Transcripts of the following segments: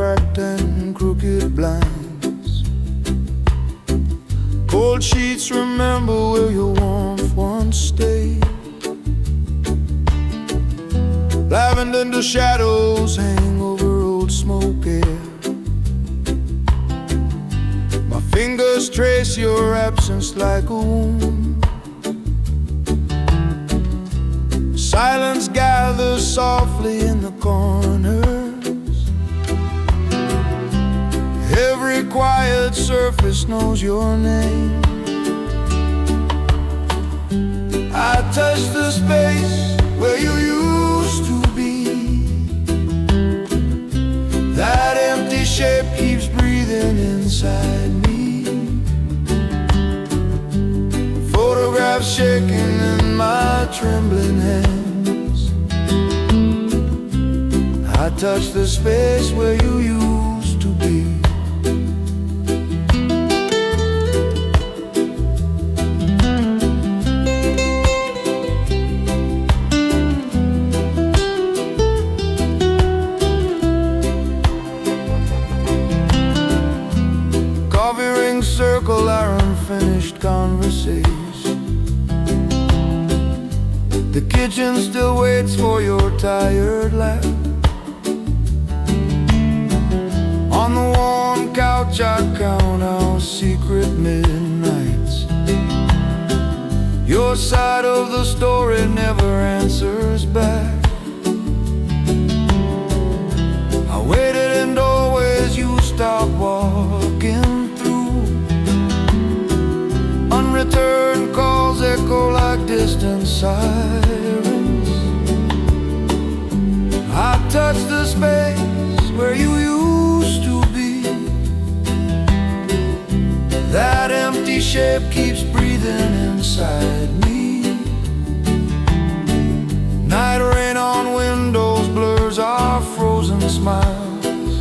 cracked and crooked blinds. Cold sheets remember where your warmth once stayed. Lavender and the shadows hang over old smoke air. My fingers trace your absence like a wound. Silence gathers softly in the corners. Every quiet surface knows your name. I touch the space where you used to be. That empty shape keeps breathing inside me. Photographs shaking in my trembling hands. I touch the space where you used to be. Coffee rings circle our unfinished conversation. The kitchen still waits for your tired laugh. On the warm couch I count our secret midnights. Your side of the story never answers back. I waited in doorways you stopped walking through. Unreturned calls echo like distant sirens. I touch the space where you used to be. That empty shape keeps breathing inside me. Night rain on windows blurs our frozen smiles.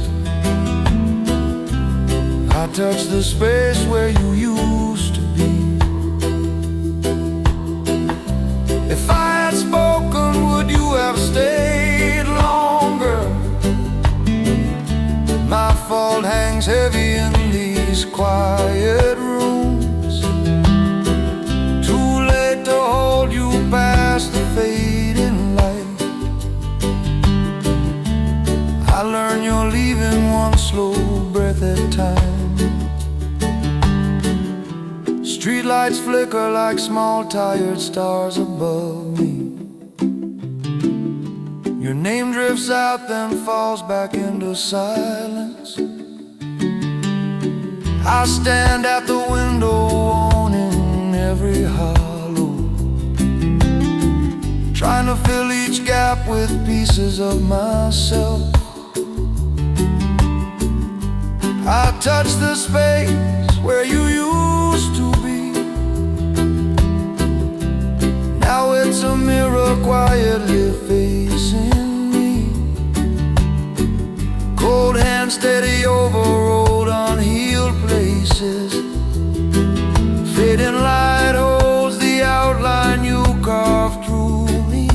I touch the space where you used to be. If I had spoken, would you have stayed longer? My fault hangs heavy in these quiet rooms. Too late to hold you past the fading light. I learn you're leaving one slow breath at a time. Streetlights flicker like small tired stars above me. Your name drifts out then falls back into silence. I stand at the window owning every hollow, trying to fill each gap with pieces of myself. I touch the space where you used to be. Now it's a mirror quietly facing me. Cold hands steady over old unhealed places. Fading light holds the outline you carved through me.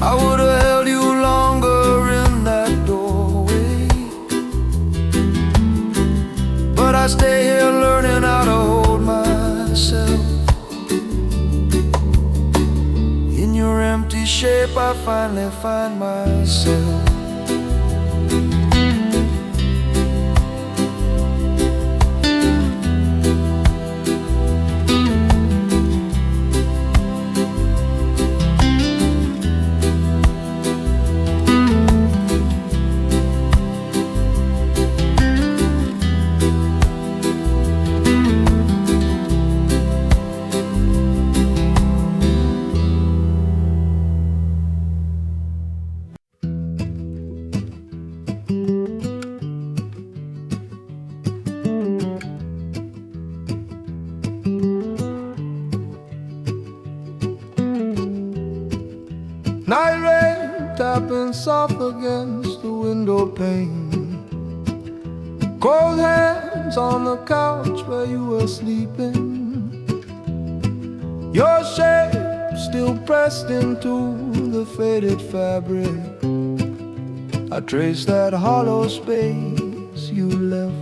I would have held you longer in that doorway, but I stay here learning how to hold myself. In your empty shape I finally find myself. Night rain tapping soft against the window pane. Cold hands on the couch where you were sleeping. Your shape still pressed into the faded fabric. I trace that hollow space you left.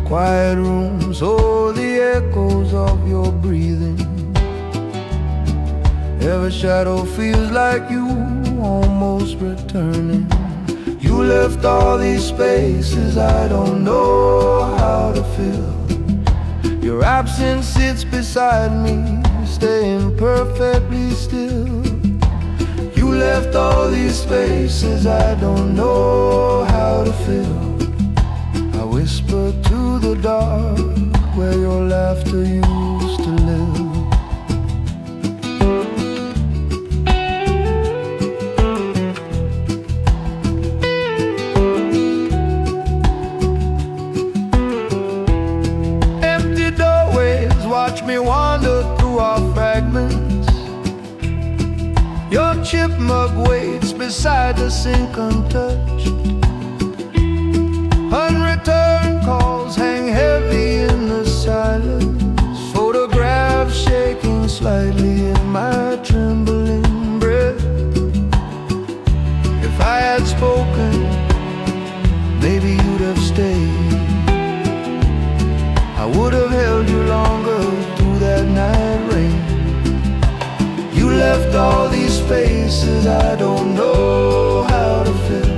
Quiet rooms, oh, the echoes of your breathing. Every shadow feels like you almost returning. You left all these spaces I don't know how to fill. Your absence sits beside me, staying perfectly still. You left all these spaces I don't know how to fill. I whisper to the dark where your laughter used to live. Empty doorways watch me wander through our fragments. Your chip mug waits beside the sink untouched. Unreturned calls hang heavy in the silence. Photographs shaking slightly in my trembling breath. If I had spoken, maybe you'd have stayed. I would have held you longer through that night rain. You left all these spaces I don't know how to fill.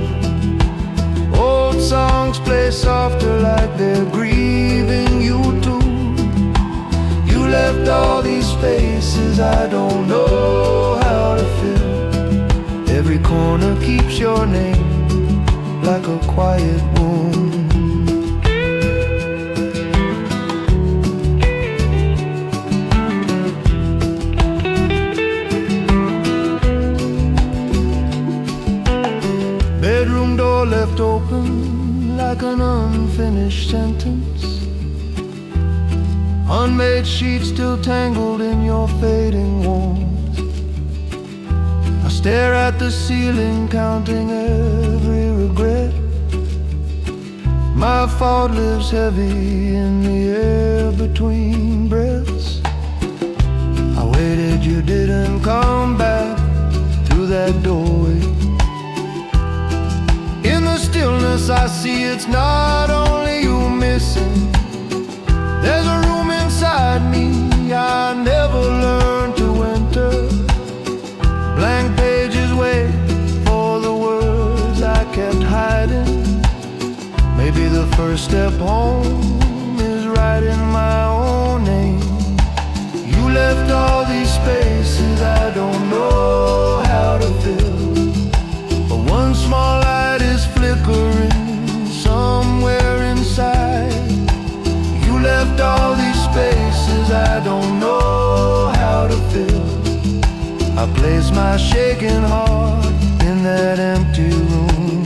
Old songs play softer like they're grieving you too. You left all these spaces I don't know how to fill. Every corner keeps your name like a quiet wound. Bedroom door left open like an unfinished sentence. Unmade sheets still tangled in your fading warmth. I stare at the ceiling, counting every regret. My fault lives heavy in the air between breaths. I waited, you didn't come back through that doorway. In the stillness I see it's not only you missing. There's a room inside me I never learned to enter. Blank pages wait for the words I kept hiding. Maybe the first step home is writing my own name. You left all these spaces I don't know how to fill. But one small light is flickering somewhere inside. You left all these spaces I don't know how to fill. I place my shaking heart in that empty room.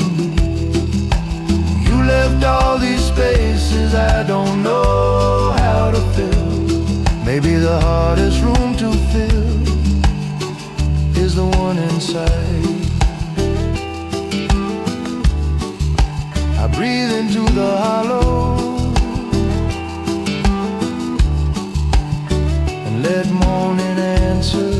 You left all these spaces I don't know how to fill. Maybe the hardest room to fill is the one inside. I breathe into the hollow and let morning answer.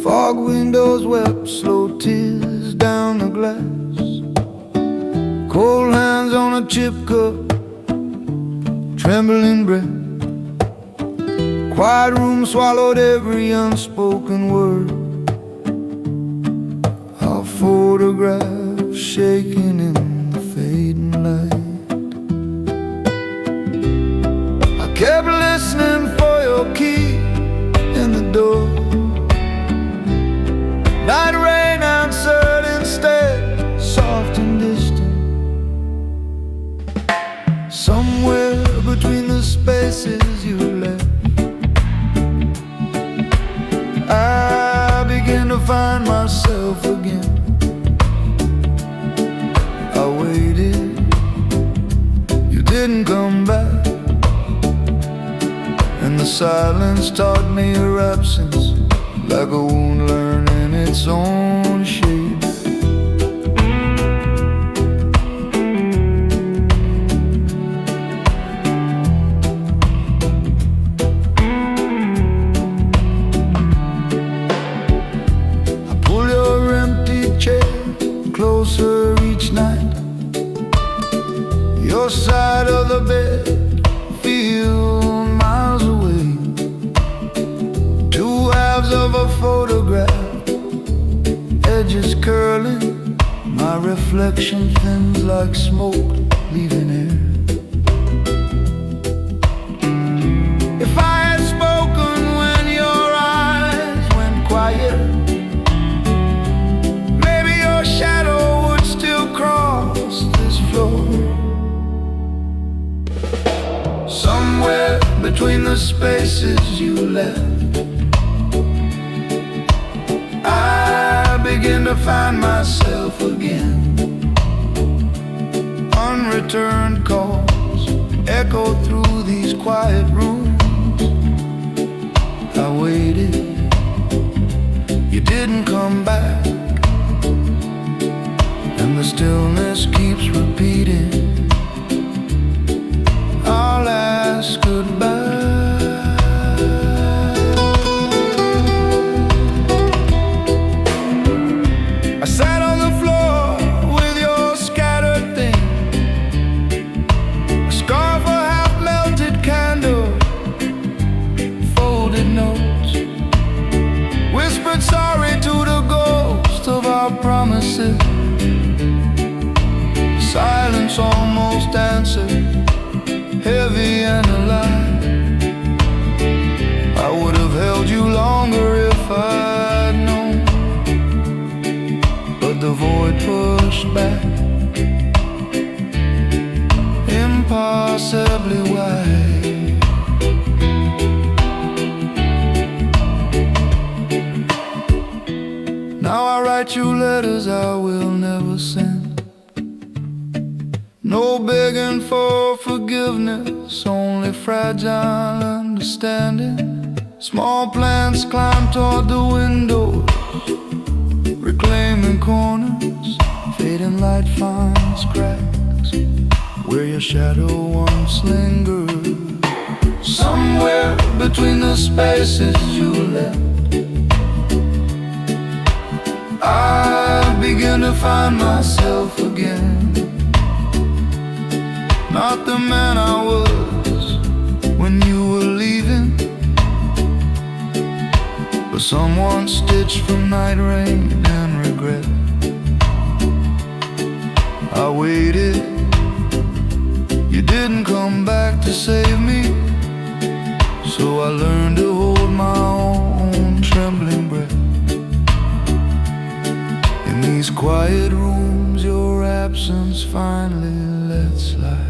Fog windows wept slow tears down the glass. Cold hands on a chip cup, trembling breath. Quiet room swallowed every unspoken word. Our photographs shaking in the fading light. I kept listening for your key in the door. Night rain answered instead, soft and distant. Somewhere between the spaces you left, I began to find myself again. silence taught me your absence, like a wound learning its own shape. I pull your empty chair closer each night. Your side of the bed feels miles away. Two halves of a photograph, edges curling. My reflection thins like smoke, leaving air. If I had spoken when your eyes went quiet, maybe your shadow would still cross this floor. Somewhere between the spaces you left, I begin to find myself again. Unreturned calls echo through these quiet rooms. I waited, you didn't come back, and the stillness keeps repeating. I'll ask goodbye. I sat on the floor with your scattered things, a scarf, a half-melted candle, folded notes, whispered sorry to the ghost of our promises. Silence almost answered, heavy and alive. I would have held you longer if I'd known, but the void pushed back, impossibly wide. Now I write you letters I will never send. No begging for forgiveness, only fragile understanding. Small plants climb toward the windows, reclaiming corners. Fading light finds cracks where your shadow once lingered. Somewhere between the spaces you left, I begin to find myself again. Not the man I was when you were leaving, but someone stitched from night rain and regret. I waited, you didn't come back to save me, so I learned to hold my own trembling breath. In these quiet rooms, your absence finally lets slide.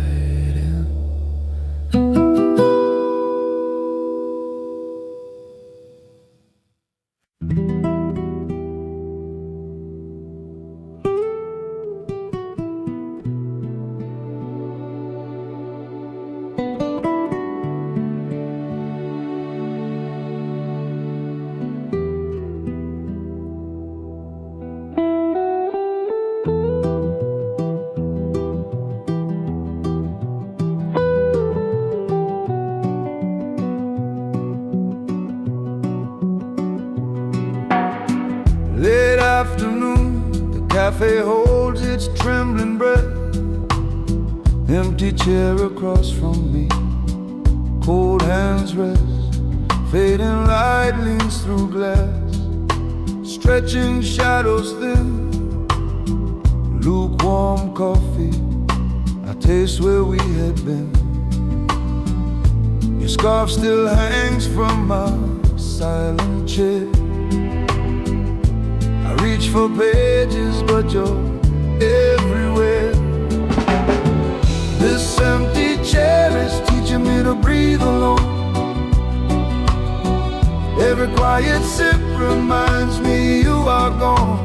Late afternoon, the cafe holds its trembling breath. Empty chair across from me, cold hands rest. Fading light leans through glass, stretching shadows thin. Lukewarm coffee, I taste where we had been. Your scarf still hangs from my silent chair. I reach for pages, but you're everywhere. This empty chair is teaching me to breathe alone. Every quiet sip reminds me you are gone.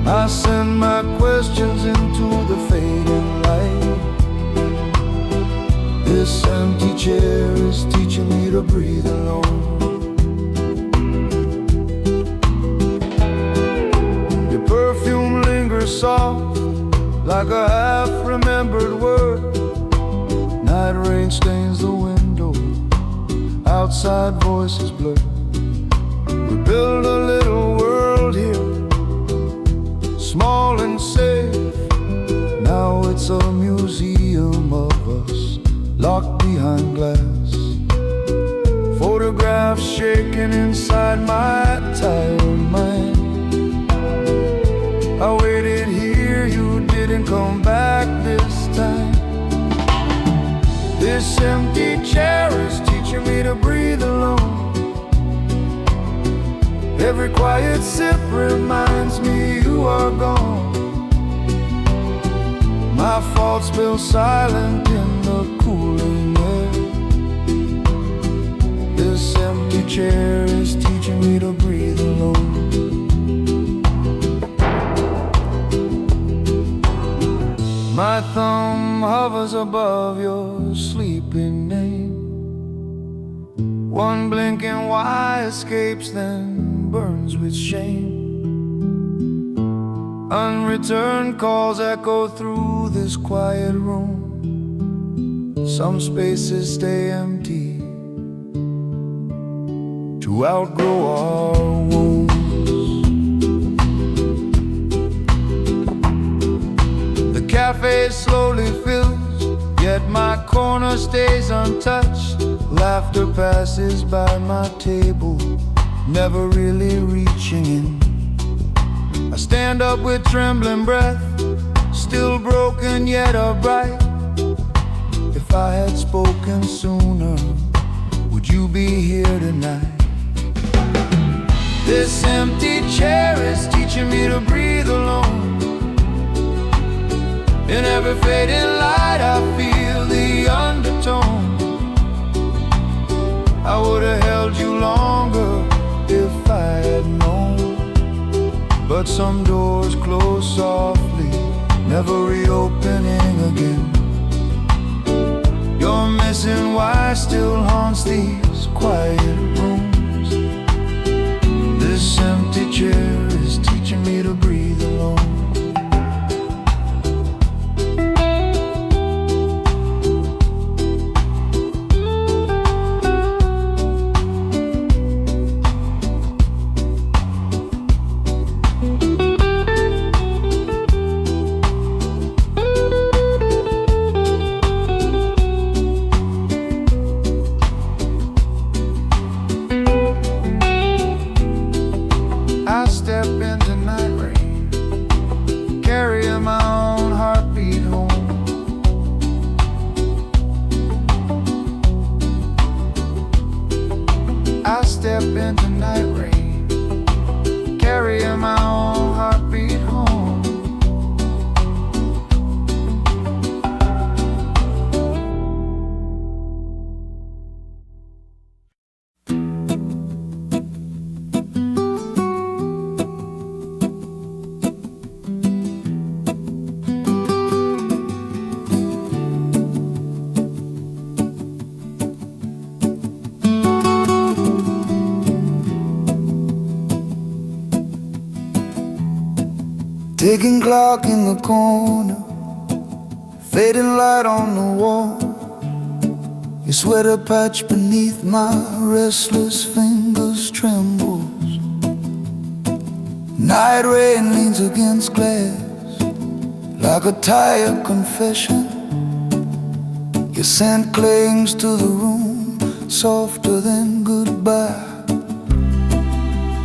I send my questions into the fading light. This empty chair is soft like a half-remembered word. Night rain stains the window, outside voices blur. We build a little world here, small and safe. Now it's a museum of us, locked behind glass. Photographs shaking inside my tired mind. I waited here, you didn't come back this time. This empty chair is teaching me to breathe alone. Every quiet sip reminds me you are gone. My fault spills silent in the cooling air. This empty chair is teaching me to breathe alone. My thumb hovers above your sleeping name. One blinking why escapes, then burns with shame. Unreturned calls echo through this quiet room. Some spaces stay empty to outgrow our wounds. The cafe slowly fills, yet my corner stays untouched. Laughter passes by my table, never really reaching in. I stand up with trembling breath, still broken yet upright. If I had spoken sooner, would you be here tonight? This empty chair is teaching me to breathe alone. In every fading light I feel the undertone. I would have held you longer if I had known. But some doors close softly, never reopening again. Your missing why still haunts these quiet rooms. This empty chair is teaching me to breathe alone. Ticking clock in the corner, fading light on the wall. Your sweater patch beneath my restless fingers trembles. Night rain leans against glass like a tired confession. Your scent clings to the room, softer than goodbye.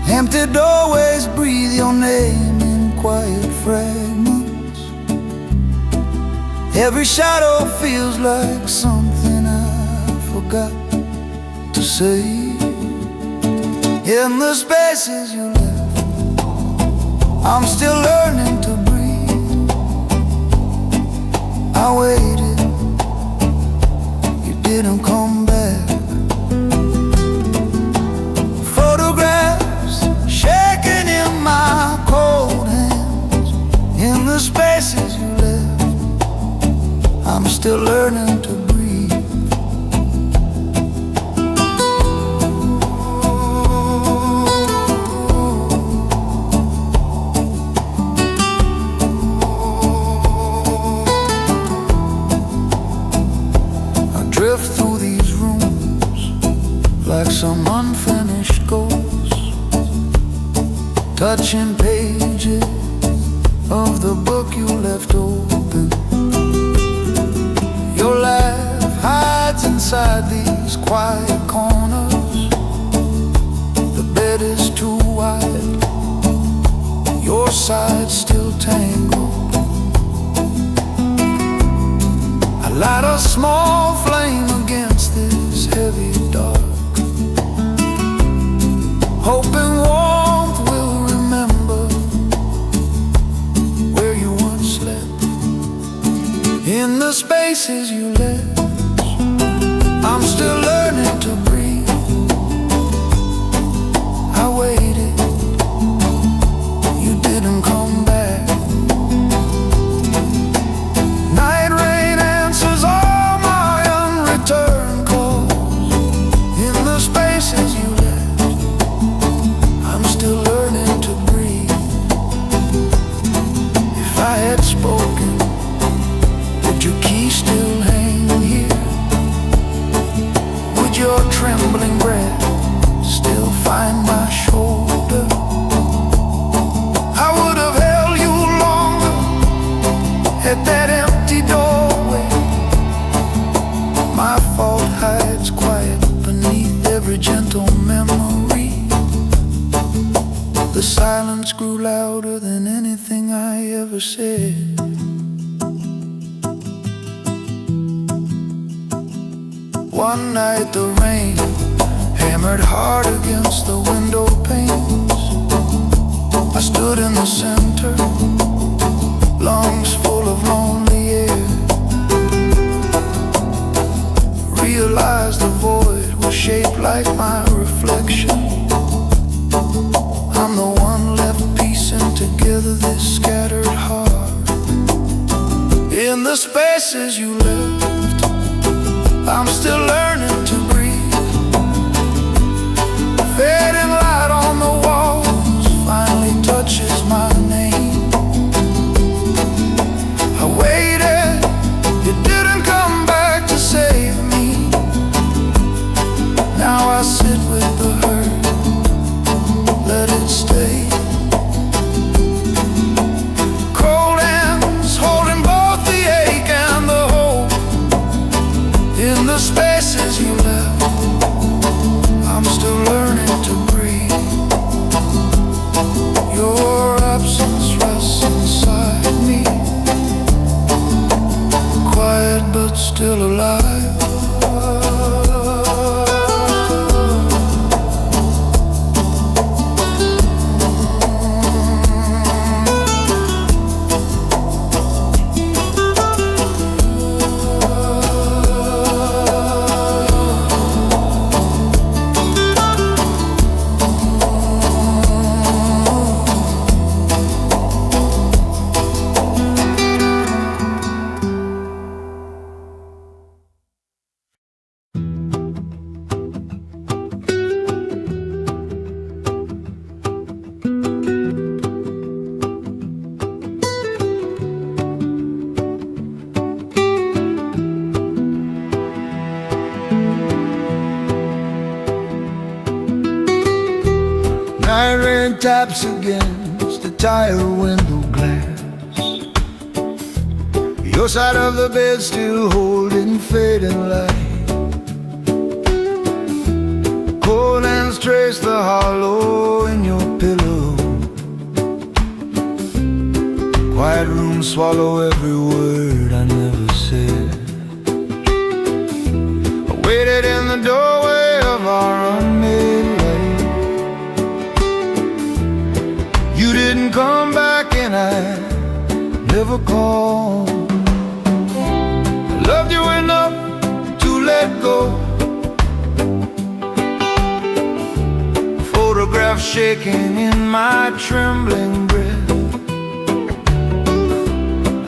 Empty doorways breathe your name in quiet fragments. Every shadow feels like something I forgot to say. In the spaces you left, I'm still learning to breathe. I waited, you didn't come back. Photographs shaking in my cold hands. In the spaces you left, I'm still learning to breathe. touching pages of the book you left open. Your laugh hides inside these quiet corners. The bed is too wide, your sides still tangled. I light a small flame against this heavy dark, hoping warmth will remember where you once slept. In the spaces you left, I'm still learning to breathe. I waited, you didn't come back. Night rain answers all my unreturned calls. In the spaces you left, I'm still learning to breathe. If I had spoken, would your key still hang here? Would your trembling breath still find my shoulder? I would have held you longer at that empty doorway. My fault hides quiet beneath every gentle memory. The silence grew louder than anything I ever said. One night the rain hammered hard against the window panes. I stood in the center, lungs full of lonely air. Realized the void was shaped like my reflection. I'm the one left piecing together this scattered heart. In the spaces you left, I'm still learning to breathe. Fading light on the walls finally touches my name. I waited, you didn't come back to save me. Now I sit with the hurt, let it stay. Cold hands holding both the ache and the hope. In the spaces you left, I'm still learning to breathe. Your absence rests inside me, quiet but still alive. Night rain taps against the tire window glass. Your side of the bed still holding fading light. Cold hands trace the hollow in your pillow. Quiet rooms swallow every word I never said. I waited in the doorway of our unmade life. You didn't come back and I never called. I loved you enough to let go. Photograph shaking in my trembling breath.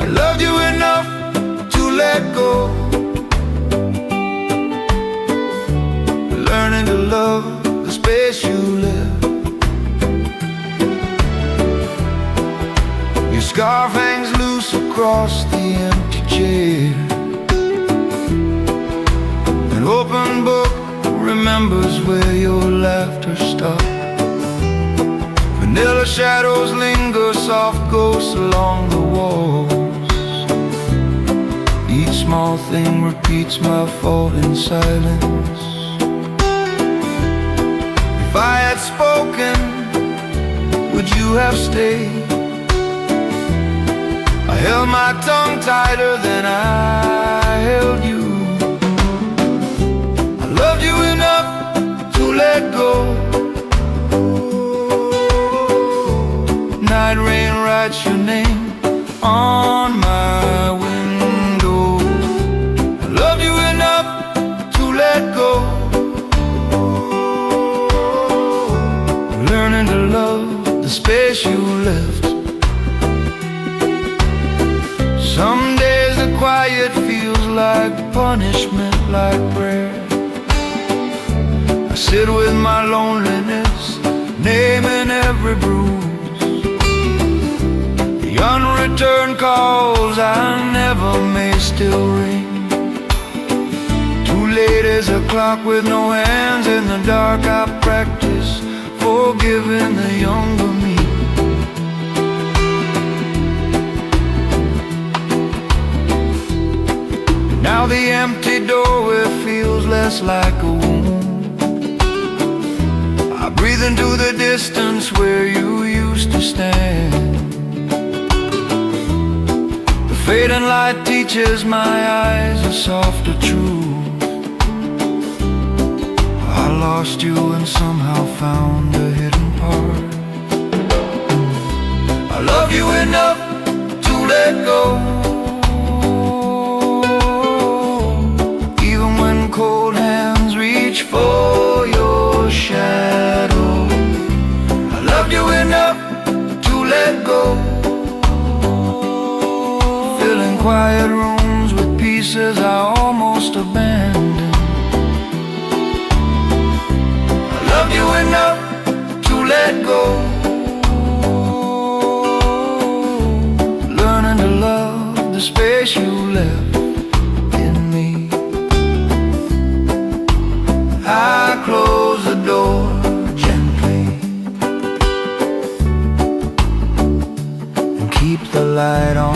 I loved you enough to let go. Learning to love the space you left. Your scarf hangs loose across the empty chair. An open book remembers where your laughter stopped. But Vanilla shadows linger, soft ghosts along the walls. Each small thing repeats my fault in silence. If I had spoken, would you have stayed? I held my tongue tighter than I held you. I loved you enough to let go. Night rain writes your name on my window. I loved you enough to let go. Learning to love the space you left. Some days the quiet feels like punishment, like prayer. I sit with my loneliness, naming every bruise. The unreturned calls I never made still ring. Too late as a clock with no hands. In the dark I practice forgiving the younger me. Now the empty doorway feels less like a wound. I breathe into the distance where you used to stand. The fading light teaches my eyes a softer truth. I lost you and somehow found a hidden part. I love you enough to let go. Cold hands reach for your shadow. I loved you enough to let go. Filling quiet rooms with pieces I almost abandoned. I loved you enough to let go. Learning to love the space you left. I close the door gently and keep the light on.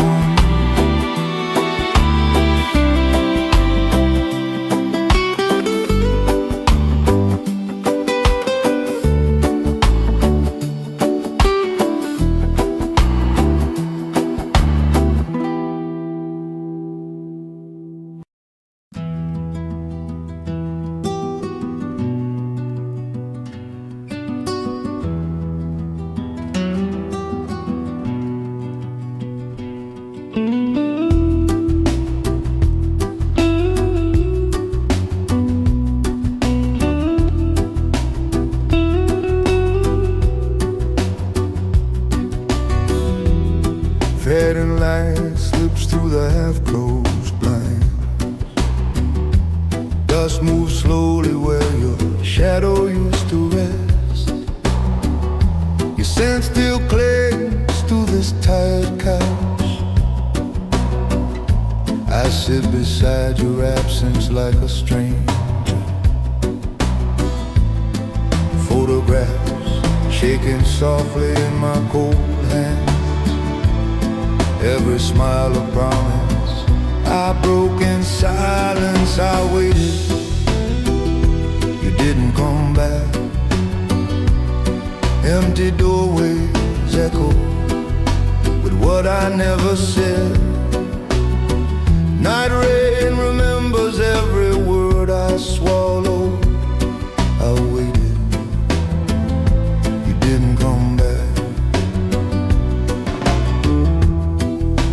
Fading light slips through the half-closed blinds. Dust moves slowly where your shadow used to rest. Your scent still clings to this tired couch. I sit beside your absence like a stranger. Photographs shaking softly in my cold hand. Every smile a promise. I broke in silence, I waited. You didn't come back. Empty doorways echo with what I never said. Night rain remembers every word I swallowed. I waited. You didn't come back.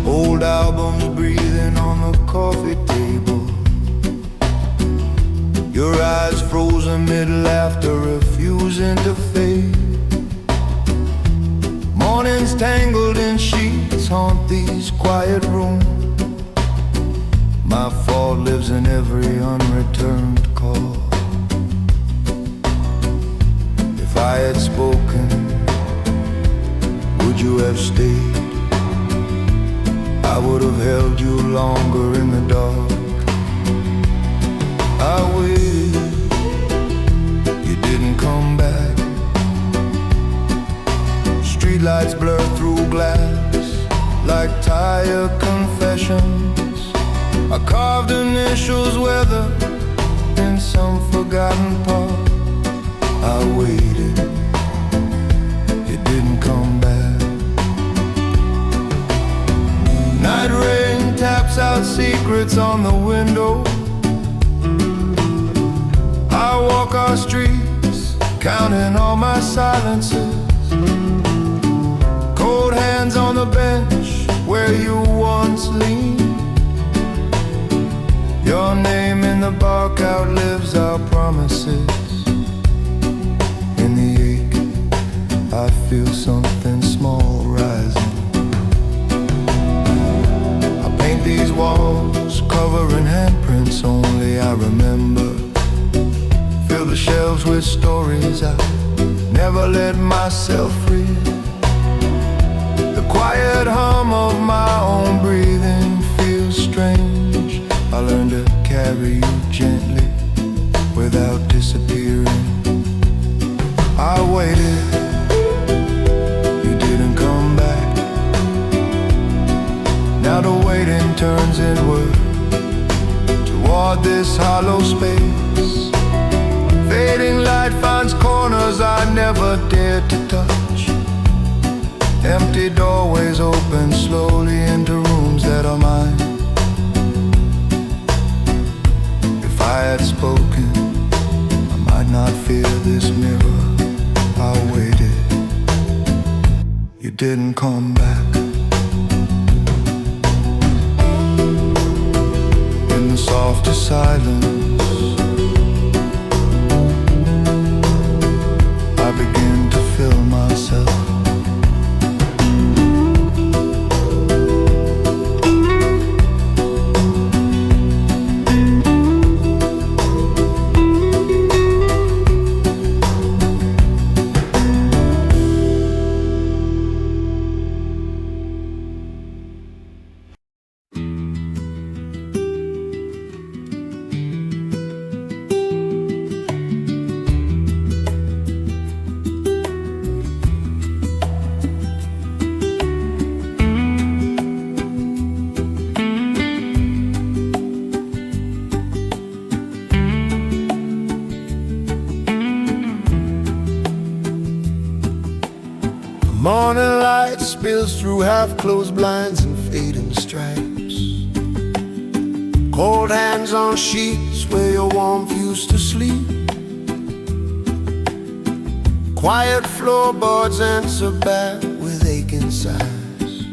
Old albums breathing on the coffee table. Your eyes frozen mid-laughter, refusing to fade. Mornings tangled in sheets haunt these quiet rooms. My fault lives in every unreturned call. If I had spoken, would you have stayed? I would have held you longer in the dark. I waited, you didn't come back. lights blur through glass like tired confessions. I carved initials weather in some forgotten part. I waited, it didn't come back. Night rain taps out secrets on the window. I walk our streets, counting all my silences. Cold hands on the bench where you once leaned. Your name in the bark outlives our promises. In the ache, I feel something small rising. I paint these walls, covering handprints only I remember. Fill the shelves with stories I never let myself read. The quiet hum of my own breathing feels strange. I learned to carry you gently without disappearing. I waited, you didn't come back. Now the waiting turns inward toward this hollow space. Fading light finds corners I never dared to touch. Empty doorways open slowly into rooms that are mine. If I had spoken, I might not fear this mirror. I waited, you didn't come back. In the softer silence, I begin to feel myself. Morning light spills through half-closed blinds and fading stripes. Cold hands on sheets where your warmth used to sleep. Quiet floorboards answer back with aching sighs.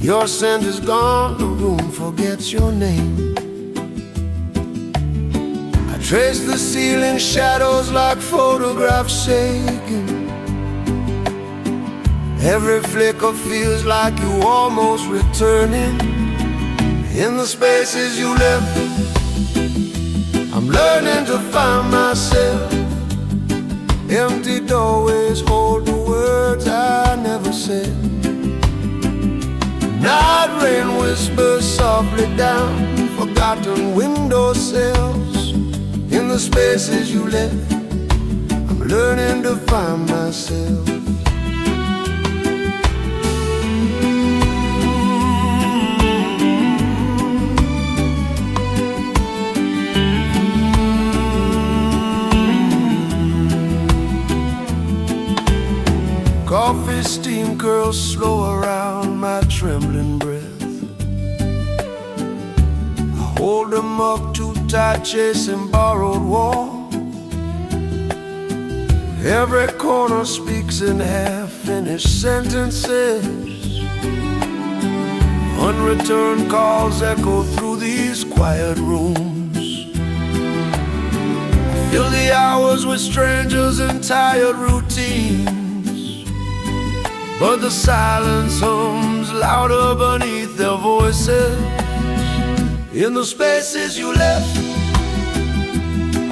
Your scent is gone, the room forgets your name. I trace the ceiling shadows like photographs shaking. Every flicker feels like you almost returning. In the spaces you left, I'm learning to find myself. Empty doorways hold the words I never said. Night rain whispers softly down forgotten windowsills. In the spaces you left, I'm learning to find myself. Coffee steam curls slow around my trembling breath. I hold them up too tight, chasing borrowed warmth. Every corner speaks in half-finished sentences. Unreturned calls echo through these quiet rooms. I fill the hours with strangers and tired routines. But the silence hums louder beneath their voices. In the spaces you left,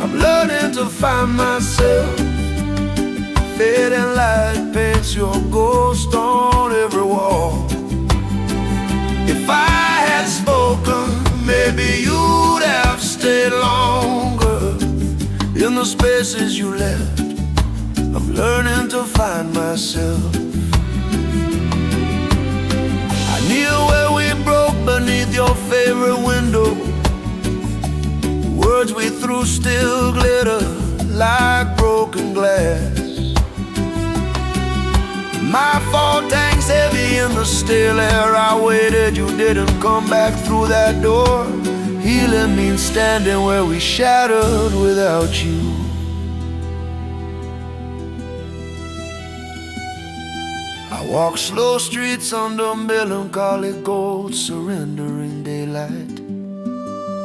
I'm learning to find myself. Fading light paints your ghost on every wall. If I had spoken, maybe you'd have stayed longer. In the spaces you left, I'm learning to find myself. I kneel where we broke beneath your favorite window. Words we threw still glitter like broken glass. My fault hangs heavy in the still air. I waited, you didn't come back through that door. Healing means standing where we shattered without you. I walk slow streets under melancholy gold, surrendering daylight.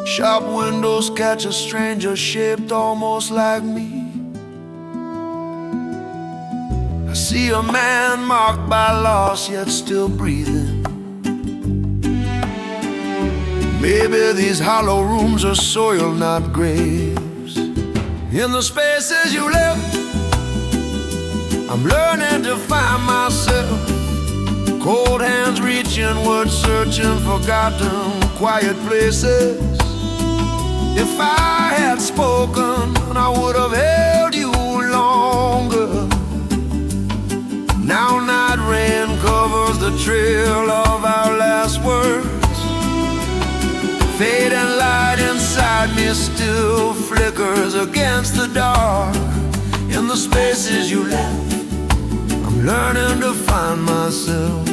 Shop windows catch a stranger shaped almost like me. I see a man marked by loss yet still breathing. Maybe these hollow rooms are soil, not graves. In the spaces you left, I'm learning to find myself. Cold hands reach inward, searching forgotten quiet places. If I had spoken, I would have held you longer. Now night rain covers the trail of our last words. Fading light inside me still flickers against the dark. In the spaces you left, I'm learning to find myself.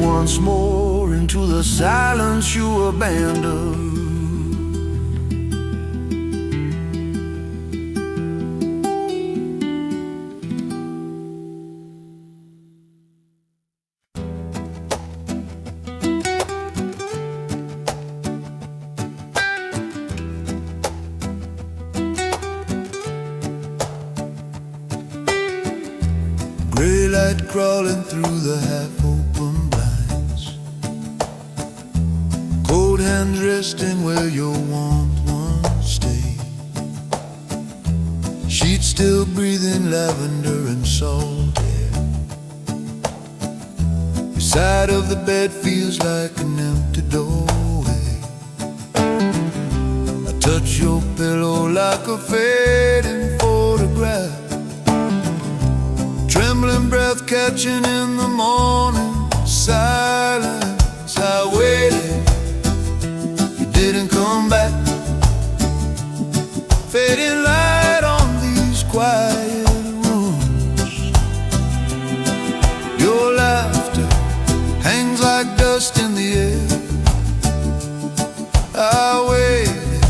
Once more into the silence you abandoned. Gray light crawling through the half-open blinds. Cold hands resting where your warmth once stayed. Sheets still breathing lavender and salt air. Your side of the bed feels like an empty doorway. I touch your pillow like a fading photograph. Trembling breath catching in the morning silence. I waited, you didn't come back. Fading light on these quiet rooms. Your laughter hangs like dust in the air. I waited,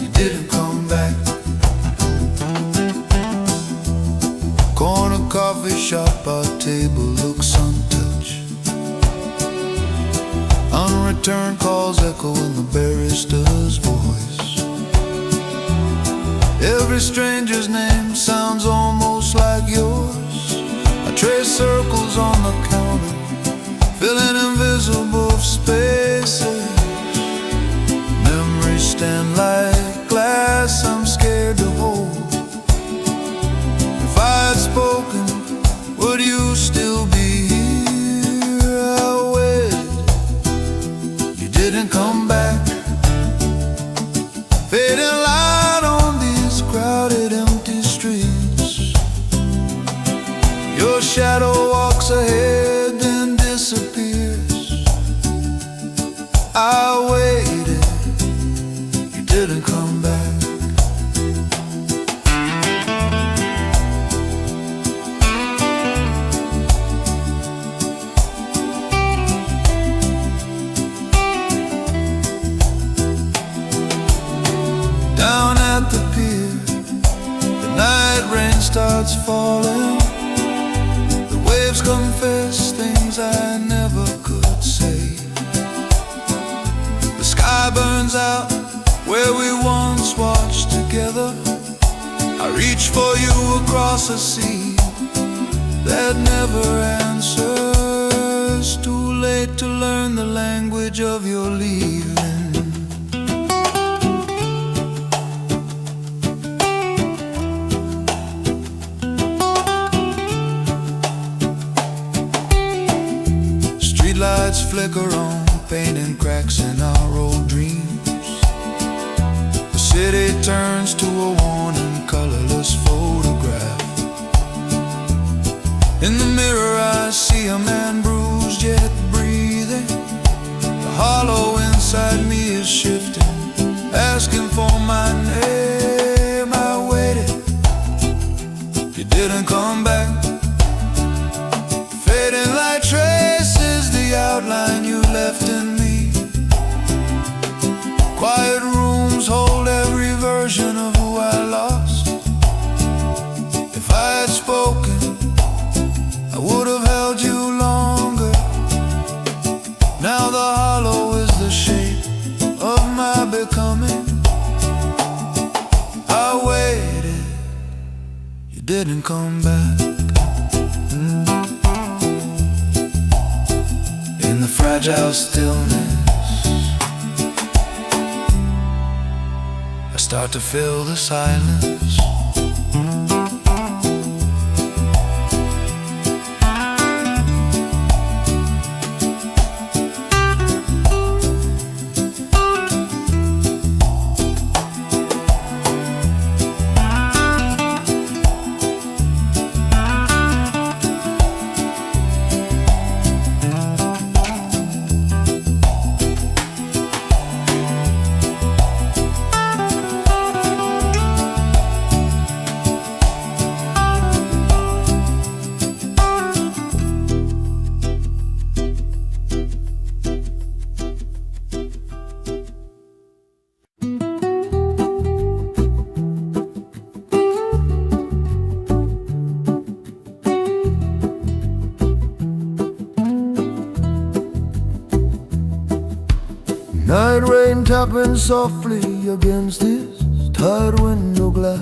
you didn't come back. Corner coffee shop, our table looks untouched. Unreturned calls echo in the barrister's voice. Every stranger's name sounds almost like yours. I trace circles on the counter, filling invisible spaces. Memories stand like glass I'm scared to hold. If I had spoken, would you still be here? I waited, you didn't come back. Fading light on these crowded, empty streets. Your shadow walks ahead, then disappears. I waited, you didn't come back. Down at the pier, the night rain starts falling. The waves confess things I never could. reach for you across a sea that never answers. Too late to learn the language of your leaving. Streetlights flicker on, painting cracks in our old dreams. The city turns to a worn and colorless photograph. In the mirror I see a man bruised yet breathing. The hollow inside me is shifting, asking for my name. I waited, you didn't come back. Fading like traces, the outline you left in me. Quiet rooms hold every version of who I lost. If I had spoken, I would have held you longer. Now the hollow is the shape of my becoming. I waited, you didn't come back. In the fragile stillness, I start to fill the silence. Night rain tapping softly against this tired window glass.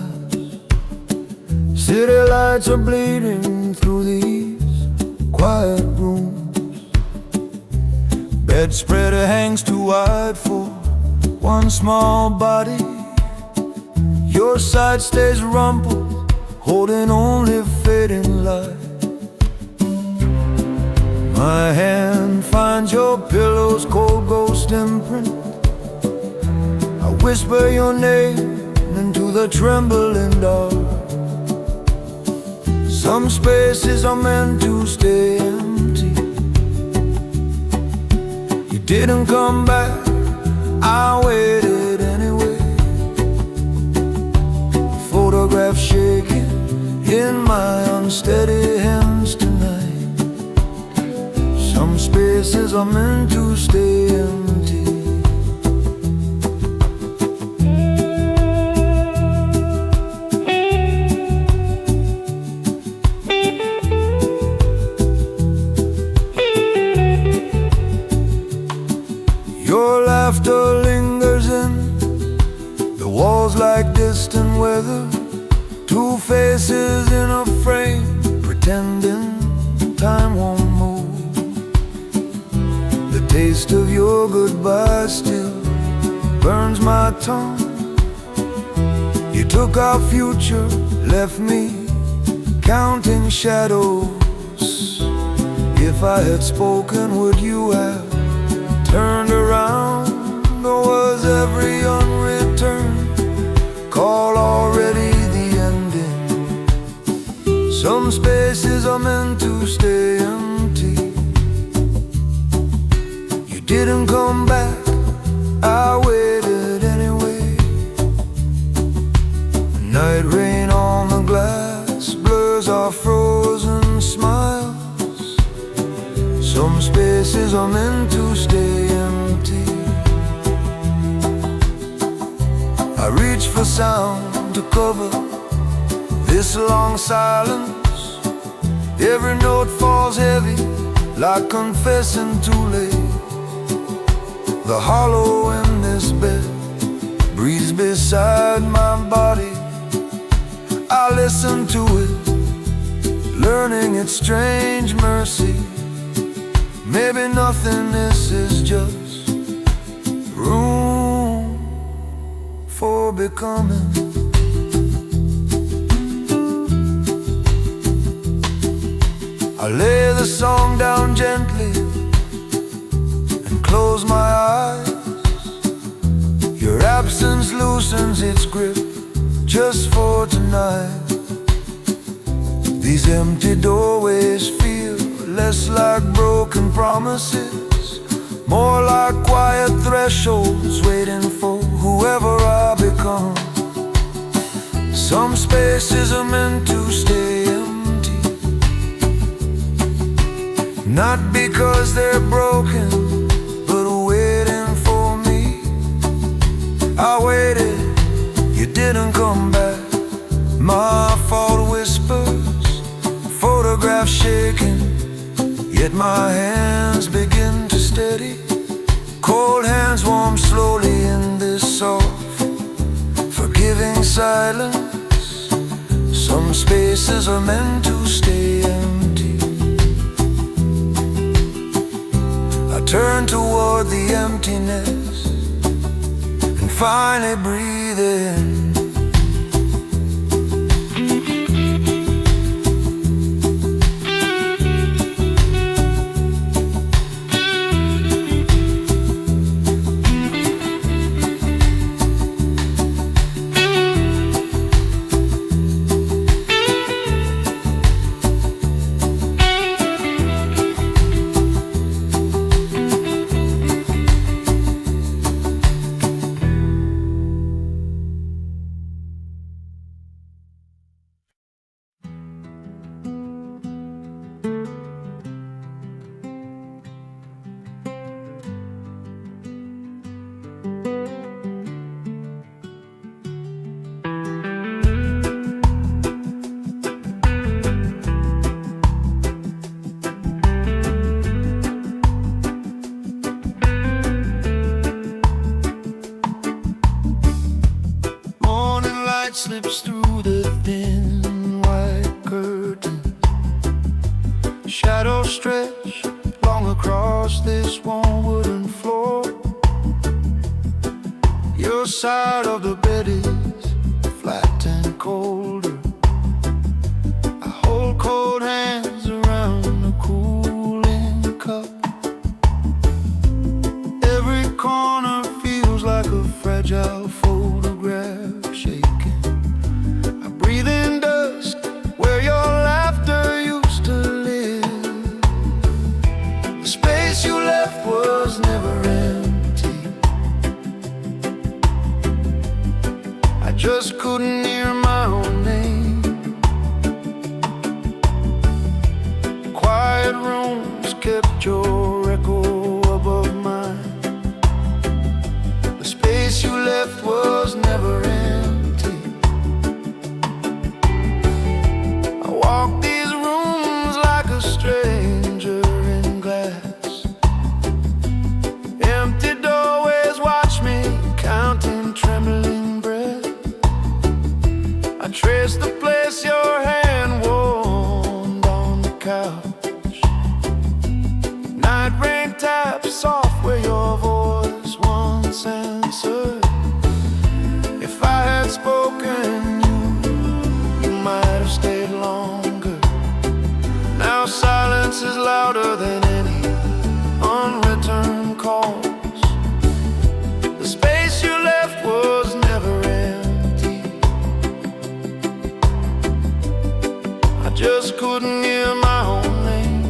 City lights are bleeding through these quiet rooms. Bedspread hangs too wide for one small body. Your side stays rumpled, holding only fading light. My hand finds your pillow's cold ghost imprint. I whisper your name into the trembling dark. Some spaces are meant to stay empty. You didn't come back, I waited anyway. Photograph shaking in my unsteady hands tonight. Some spaces are meant to stay empty. Your laughter lingers in the walls like distant weather. Two faces in a frame, pretending time won't move. The taste of your goodbye still burns my tongue. You took our future, left me counting shadows. If I had spoken, would you have turned around? Or was every unreturned call already the ending? Some spaces are meant to stay empty. You didn't come back, I waited anyway. Night rain on the glass blurs our frozen smiles. Some spaces are meant to stay empty. I reach for sound to cover this long silence. Every note falls heavy, like confessing too late. The hollow in this bed breathes beside my body. I listen to it, learning its strange mercy. Maybe nothingness is just room for becoming. I lay the song down gently and close my eyes. Your absence loosens its grip just for tonight. These empty doorways feel less like broken promises, more like quiet thresholds waiting for whoever I become. Some spaces are meant to stay empty, not because they're broken, but waiting for me. I waited, you didn't come back. My fault whispers, photographs shaking, yet my hands begin to steady. Cold hands warm slowly in this soft, forgiving silence. Some spaces are meant to stay empty. I turn toward the emptiness and finally breathe in. Slips through the thin white curtains. Shadows stretch long across this warm wooden floor. Your side of the bed is flat and colder. I hold cold hands around a cooling cup. Every corner feels like a fragile photograph shaking. Breathe in dust where your laughter used to live. The space you left was never empty. I just couldn't hear my own name. Quiet rooms kept your echo above mine. The space you left was never empty. Walk these rooms like a stranger in glass. Empty doorways watch me counting trembling breath. I trace the place your hand warmed on the couch. Night rain taps soft where your voice once answered. If I had spoken, you might have stayed longer. Now silence is louder than any unreturned calls. The space you left was never empty. I just couldn't hear my own name.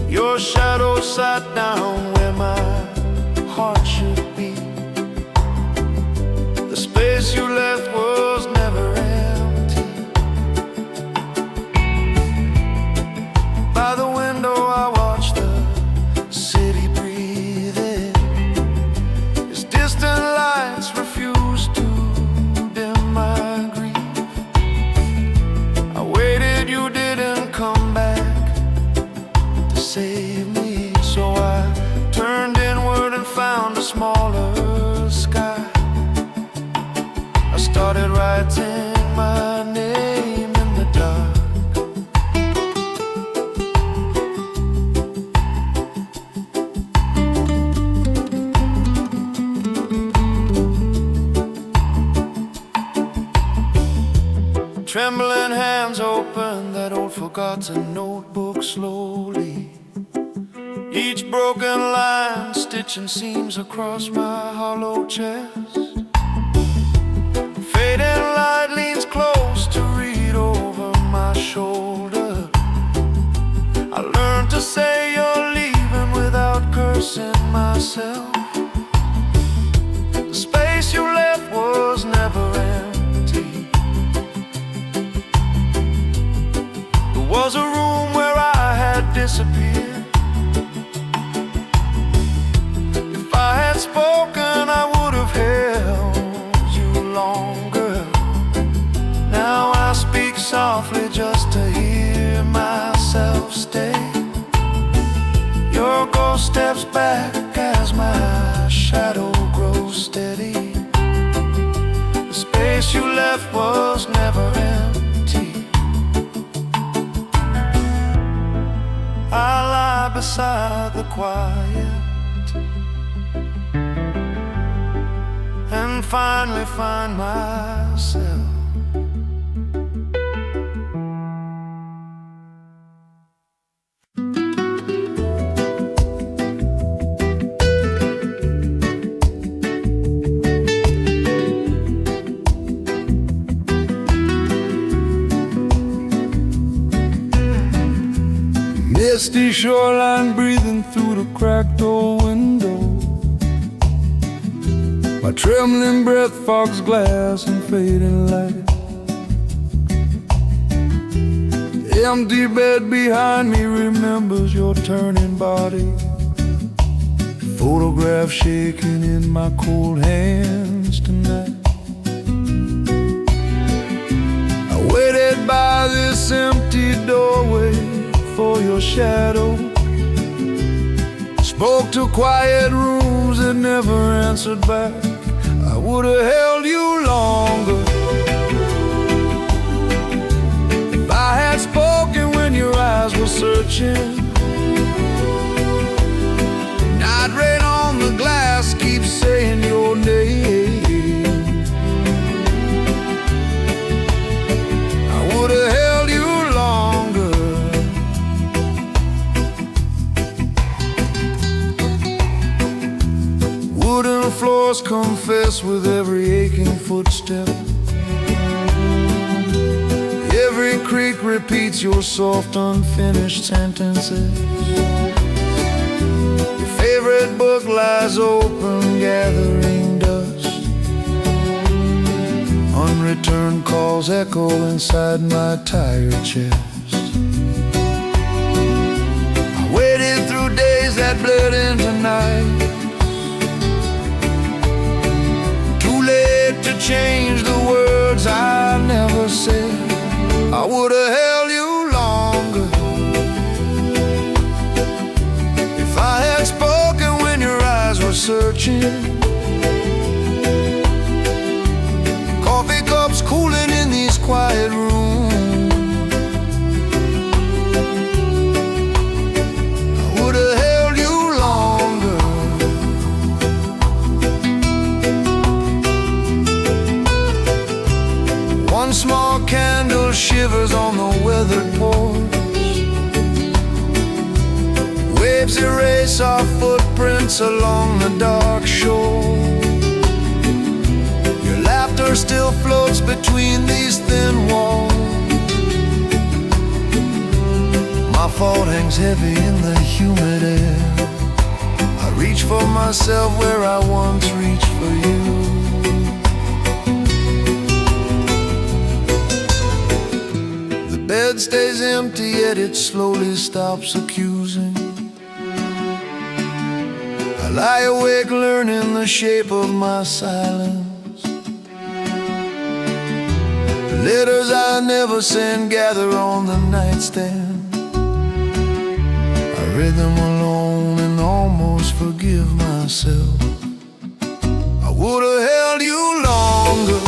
Your shadow sat down where my heart should be. The space you left was never empty. By the window I watch the city breathing. Its distant lights refuse to dim my grief. I waited, you didn't come back to save me. So I turned inward and found a smaller sky. I started right trembling hands open that old forgotten notebook slowly. Each broken line stitching seams across my hollow chest. Fading light leans close to read over my shoulder. I learned to say you're leaving without cursing myself. The space you left was never empty. There was a room where I had disappeared. If I had spoken, I would have held you longer. Now I speak softly just to hear myself stay. Your ghost steps back as my shadow grows steady. The space you left was never empty. I lie beside the quiet and finally find myself. Misty shoreline breathing through the cracked old window. My trembling breath fogs glass and fading light. The empty bed behind me remembers your turning body. Photograph shaking in my cold hands tonight. I waited by this empty doorway for your shadow. Spoke to quiet rooms that never answered back. I would have held you longer if I had spoken when your eyes were searching. Night rain on the glass keeps saying your name. I would have held you longer. Wooden floors confess with every aching footstep. Every creak repeats your soft unfinished sentences. Your favorite book lies open gathering dust. Unreturned calls echo inside my tired chest. I waited through days that bled into night. To change the words I never said. I would have held you longer if I had spoken when your eyes were searching. Coffee cups cooling in these quiet rooms. I would have held you longer. One small candle shivers on the weathered porch. Waves erase our footprints along the dark shore. Your laughter still floats between these thin walls. My fault hangs heavy in the humid air. I reach for myself where I once reached for you. Bed stays empty, yet it slowly stops accusing. I lie awake learning the shape of my silence. The letters I never send gather on the nightstand. I read them alone and almost forgive myself. I would have held you longer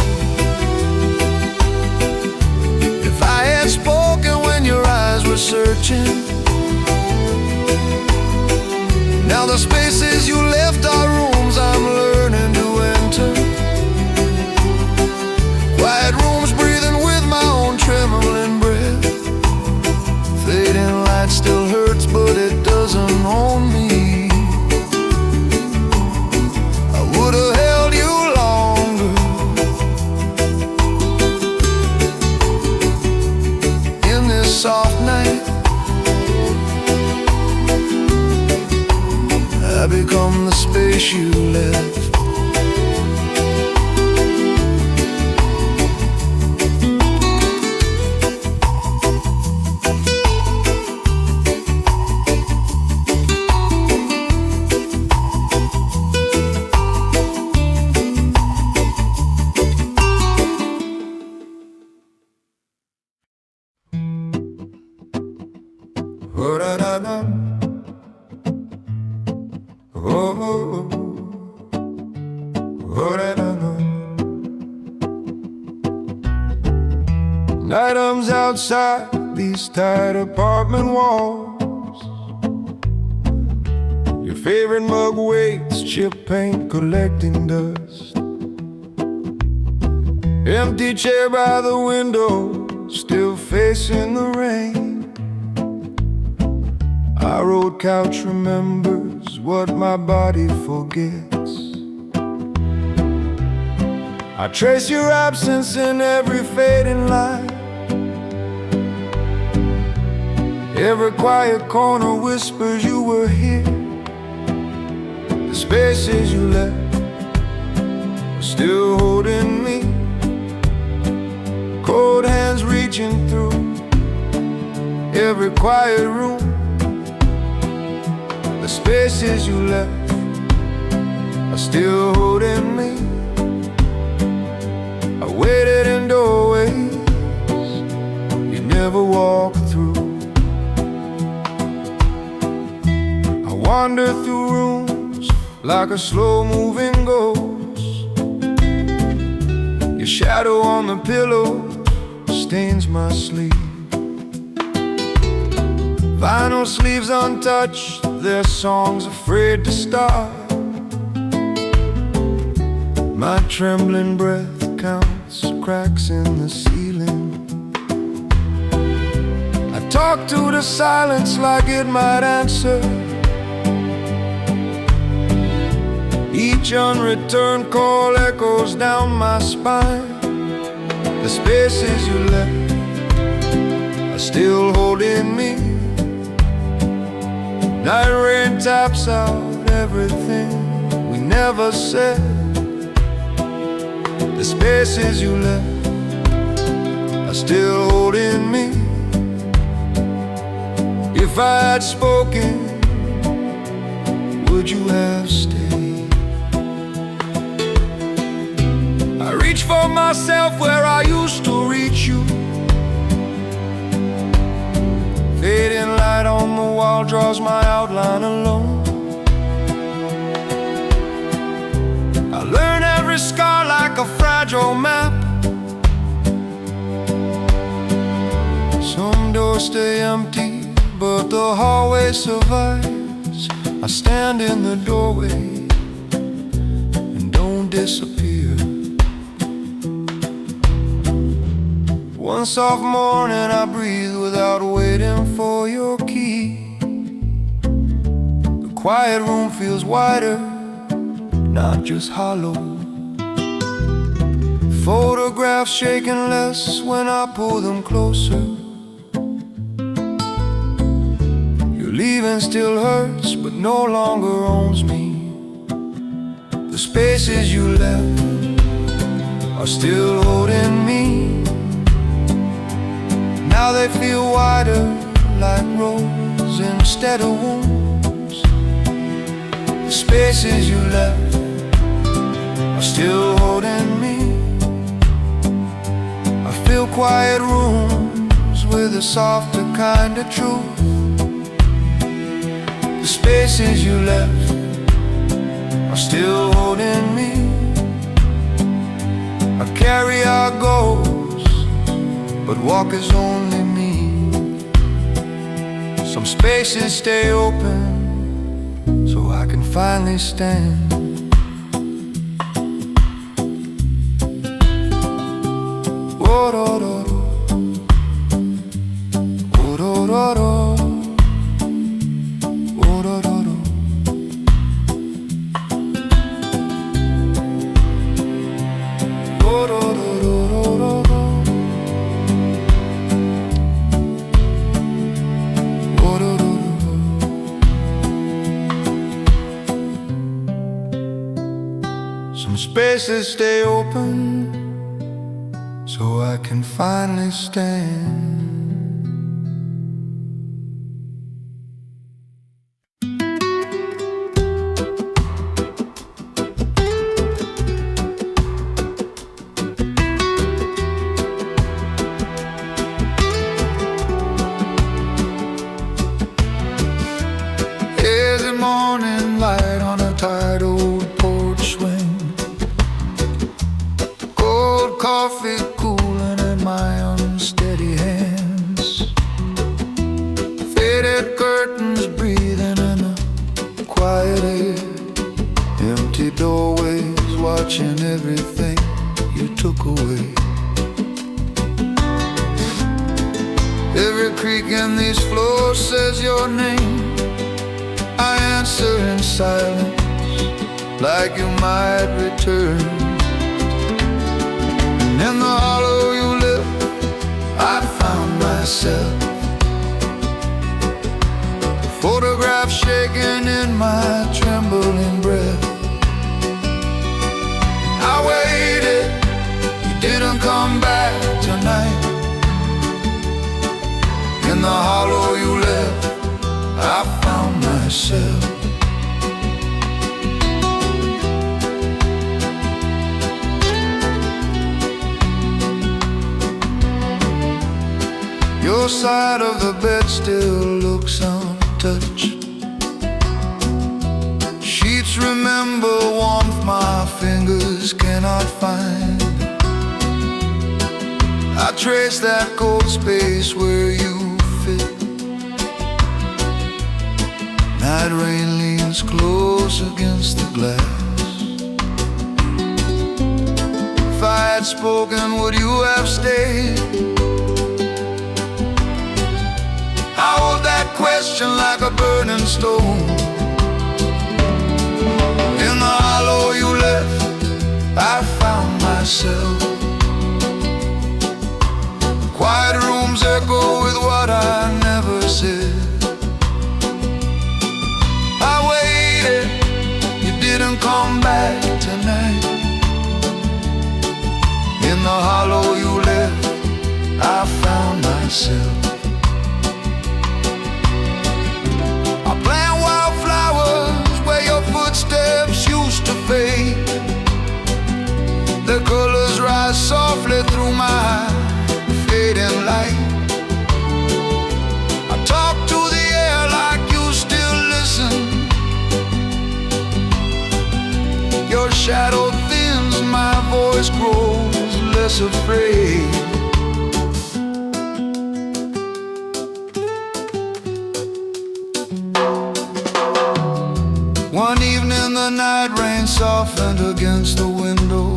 if I had spoken when your eyes were searching. Now the spaces you left are rooms I'm learning to enter. Quiet rooms breathing with my own left. Items outside these tight apartment walls. Your favorite mug waits, chip paint collecting dust. Empty chair by the window, still facing the rain. Our old couch remembers what my body forgets. I trace your absence in every fading light. Every quiet corner whispers you were here. The spaces you left are still holding me. Cold hands reaching through every quiet room. The spaces you left are still holding me. I waited in doorways you never walked through. I wander through rooms like a slow-moving ghost. Your shadow on the pillow stains my sleep. Vinyl sleeves untouched, their songs afraid to start. My trembling breath counts cracks in the ceiling. I talk to the silence like it might answer. Each unreturned call echoes down my spine. The spaces you left are still holding me. Night rain taps out everything we never said. The spaces you left are still holding me. If I had spoken, would you have stayed? I reach for myself where I used to reach you. Fading light on the wall draws my outline alone. I learn every scar like a fragile map. Some doors stay empty, but the hallway survives. I stand in the doorway and don't disappear. One soft morning I breathe without waiting for your key. The quiet room feels wider, not just hollow. Photographs shaking less when I pull them closer. Your leaving still hurts, but no longer owns me. The spaces you left are still holding me. Now they feel wider, like roads instead of wounds. The spaces you left are still holding me. I fill quiet rooms with a softer kind of truth. The spaces you left are still holding me. I carry our goals, but walk is only me. Some spaces stay open so I can finally stand. Oh-do-do-do. Oh-do-do-do. Oh-do-do-do. Oh-do-do-do-do-do. Some spaces stay open so I can finally stand. Hazy morning light on a tired old porch swing. Cold coffee cooling in my unsteady hands. Faded curtains breathing in the quiet air. Empty doorways watching everything you took away. Every creak in these floors says your name. I answer in silence, like you might return. And in the hollow you live, I found myself. Photograph shaking in my trembling breath. I waited, you didn't come back tonight. In the hollow you left, I found myself. Your side of the bed still looks untouched. Sheets remember warmth my fingers cannot find. I trace that cold space where you fit. Night rain leans close against the glass. If I had spoken, would you have stayed? I hold that question like a burning stone. In the hollow you left, I found myself. Quiet rooms echo with what I never said. Didn't come back tonight. In the hollow you left, I found myself. I plant wildflowers where your footsteps used to fade. The colors rise softly through my fading light. I talk to the air like you still listen. Your shadow thins, my voice grows less afraid. One evening the night rain softened against the window.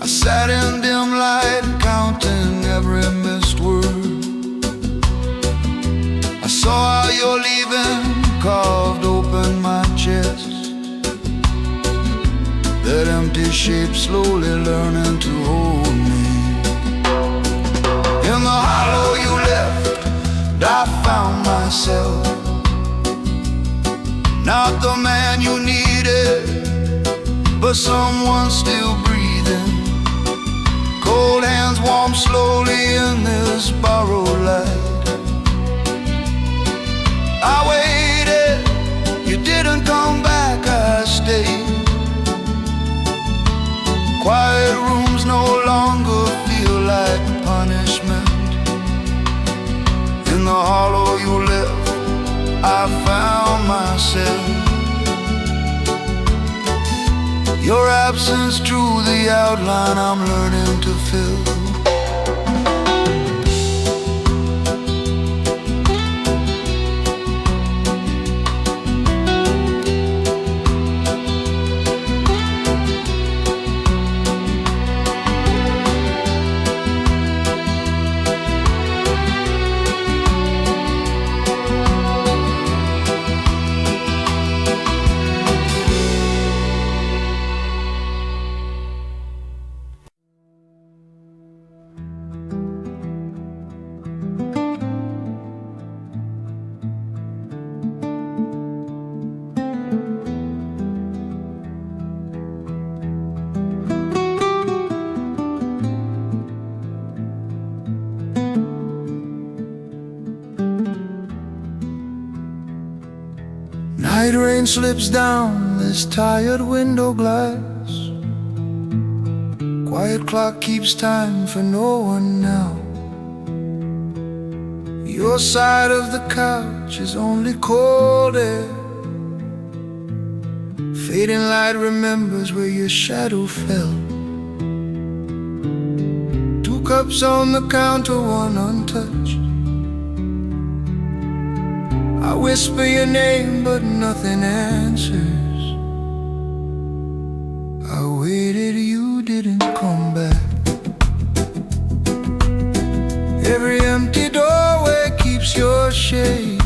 I sat in dim light counting every missed word. I saw how your leaving carved open my chest. That empty shape slowly learning to hold me. In the hollow you left, I found myself. Not the man you needed, but someone still breathing. Cold hands warm slowly in this borrowed light. I waited, you didn't come back, I stayed. Quiet rooms no longer feel like punishment. In the hollow you left, I found myself. Your absence drew the outline I'm learning to fill. rain slips down this tired window glass. Quiet clock keeps time for no one now. Your side of the couch is only cold air. Fading light remembers where your shadow fell. Two cups on the counter, one untouched. I whisper your name but nothing answers. I waited, you didn't come back. Every empty doorway keeps your shade.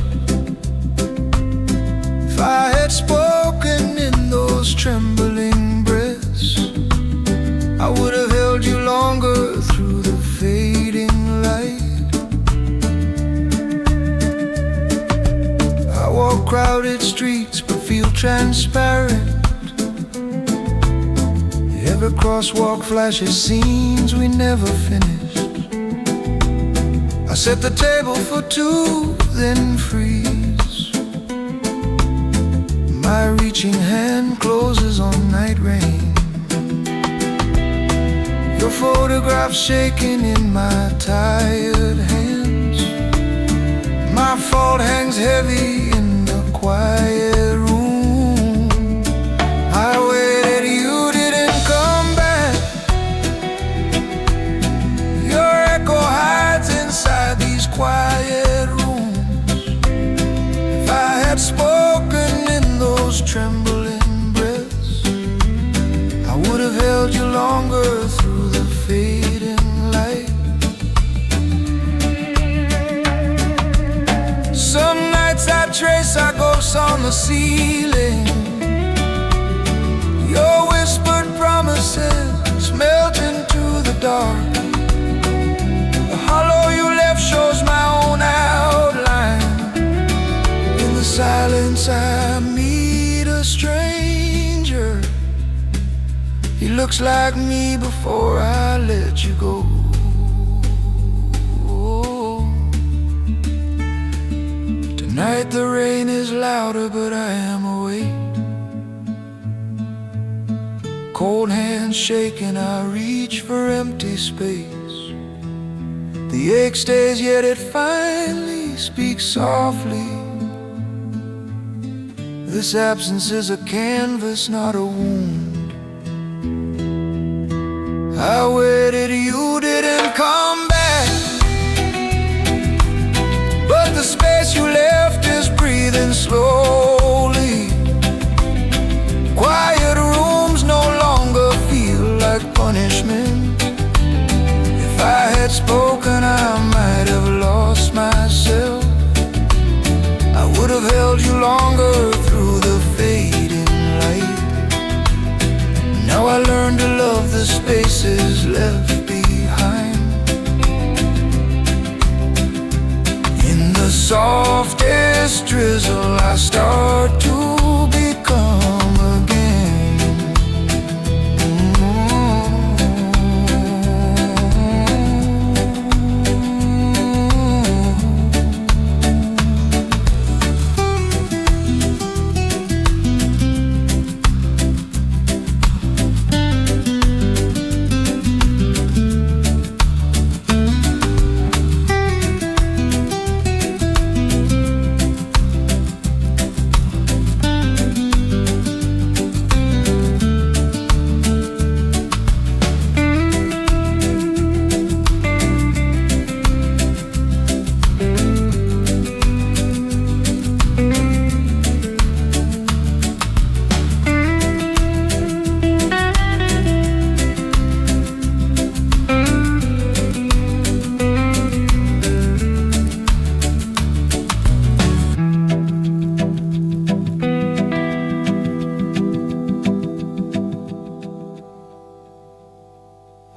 If I had spoken in those trembling breaths, I would have held you longer through the fading light. I walk crowded streets but feel transparent. Every crosswalk flashes scenes we never finished. I set the table for two, then freeze. My reaching hand closes on night rain. Your photograph shaking in my tired hands. My fault hangs heavy in the quiet room. I waited, you didn't come back. Your echo hides inside these quiet rooms. If I had spoken in those trembling breaths, I would have held you longer through the fading light. Some nights I trace our ghosts on the ceiling. Your whispered promises melt into the dark. The hollow you left shows my own outline. In the silence I meet a stranger. He looks like me before I let you go. Tonight the rain is louder, but I am awake. Cold hands shaking, I reach for empty space. The ache stays, yet it finally speaks softly. This absence is a canvas, not a wound. I waited, you didn't come back. But the space you left is breathing slowly. Quiet rooms no longer feel like punishment. If I had spoken, I might have lost myself. I would have held you longer through the fading light. Now I learned to love the spaces left behind. In the softest drizzle I start to